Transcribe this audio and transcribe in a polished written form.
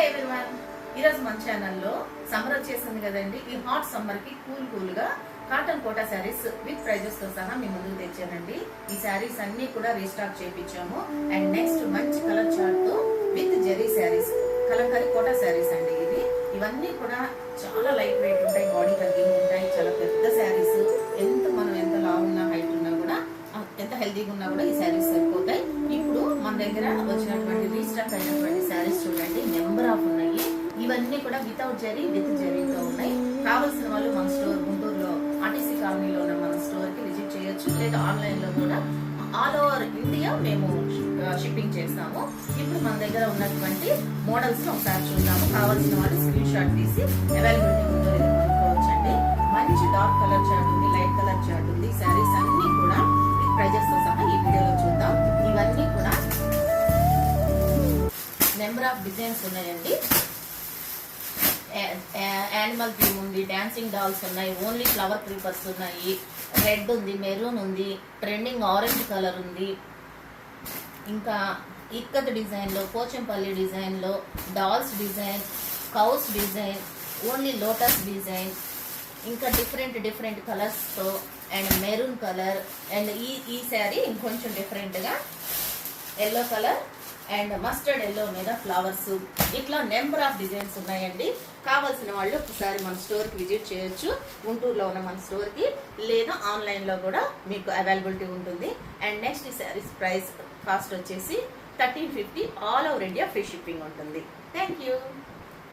Hi everyone, ఈరోజు మన ఛానల్లో సమ్మర్ వచ్చేసింది కదండి. ఈ హాట్ సమ్మర్ కి కూల్ గా cotton Kota saris with prices తో సహా మీ ముందుకు తెచ్చానండి. ఈ శారీస్ అన్ని కూడా రీస్టాక్ చేయించాము. అండ్ నెక్స్ట్ మంచి కలర్ చార్ట్ తో విత్ జెరీ శారీస్, కలంకారీ కోటా శారీస్ అండి. ఇవన్నీ కూడా చాలా లైట్ వెయిట్ ఉంటాయి, బాడీ టగ్గింగ్ ఉంటాయి, చాలా పెద్ద శారీస్. మనం ఎంత లావు ఉన్నా, హైట్ ఉన్నా కూడా, ఎంత హెల్తీగా ఉన్నా కూడా ఈ శారీస్ సరిపోతాయి. ఇప్పుడు మన దగ్గర వచ్చినటువంటి రీస్టాక్ అయినటువంటి శారీస్ చూడండి, నెంబర్ ఆఫ్ ఉన్నాయి. ఇవన్నీ కూడా వితౌట్ జరీ, విత్ జరీతో ఉన్నాయి. కావాల్సిన వాళ్ళు మన స్టోర్ గుంటూరులో ఆర్టీసీ కాలనీలో ఉన్న మన స్టోర్ కి విజిట్ చేయొచ్చు, లేదా ఆన్లైన్ లో కూడా ఆల్ ఓవర్ ఇండియా మేము షిప్పింగ్ చేస్తాము. ఇప్పుడు మన దగ్గర ఉన్నటువంటి మోడల్స్ ఒకసారి చూద్దాము. కావాల్సిన వాళ్ళు స్క్రీన్ షాట్ తీసి అవైలబిలిటీ ఉందో లేదో కొనుక్కోవచ్చండి. మంచి డార్క్ కలర్ చార్ట్ ఉంది, లైట్ కలర్ చార్ట్ ఉంది. శారీస్ అన్ని కూడా ప్రైజెస్ తో సహా ఈ వీడియోలో చూద్దాం. ఇవన్నీ కూడా నెంబర్ ఆఫ్ డిజైన్స్ ఉన్నాయండి. యానిమల్ థీమ్ ఉంది, డాన్సింగ్ డాల్స్ ఉన్నాయి, ఓన్లీ ఫ్లవర్ క్రీపర్స్ ఉన్నాయి, రెడ్ ఉంది, మెరూన్ ఉంది, ట్రెండింగ్ ఆరెంజ్ కలర్ ఉంది, ఇంకా ఇక్కత్ డిజైన్ లో, పోచంపల్లి డిజైన్ లో, dolls design, cows design, only lotus design, ఇంకా డిఫరెంట్ కలర్స్ తో, అండ్ మెరూన్ కలర్, అండ్ ఈ శారీ ఇంకొంచెం డిఫరెంట్ గా yellow colour and mustard yellow మీద ఫ్లవర్స్, ఇట్లా నెంబర్ ఆఫ్ డిజైన్స్ ఉన్నాయండి. కావాల్సిన వాళ్ళు ఒకసారి మన స్టోర్ కి విజిట్ చేయొచ్చు, గుంటూరులో ఉన్న మన స్టోర్ కి, లేదా ఆన్లైన్ లో కూడా మీకు అవైలబిలిటీ ఉంటుంది. అండ్ నెక్స్ట్ ఈ శారీస్ ప్రైస్ కాస్ట్ వచ్చేసి 1350, all over India free shipping ఉంటుంది. Thank you.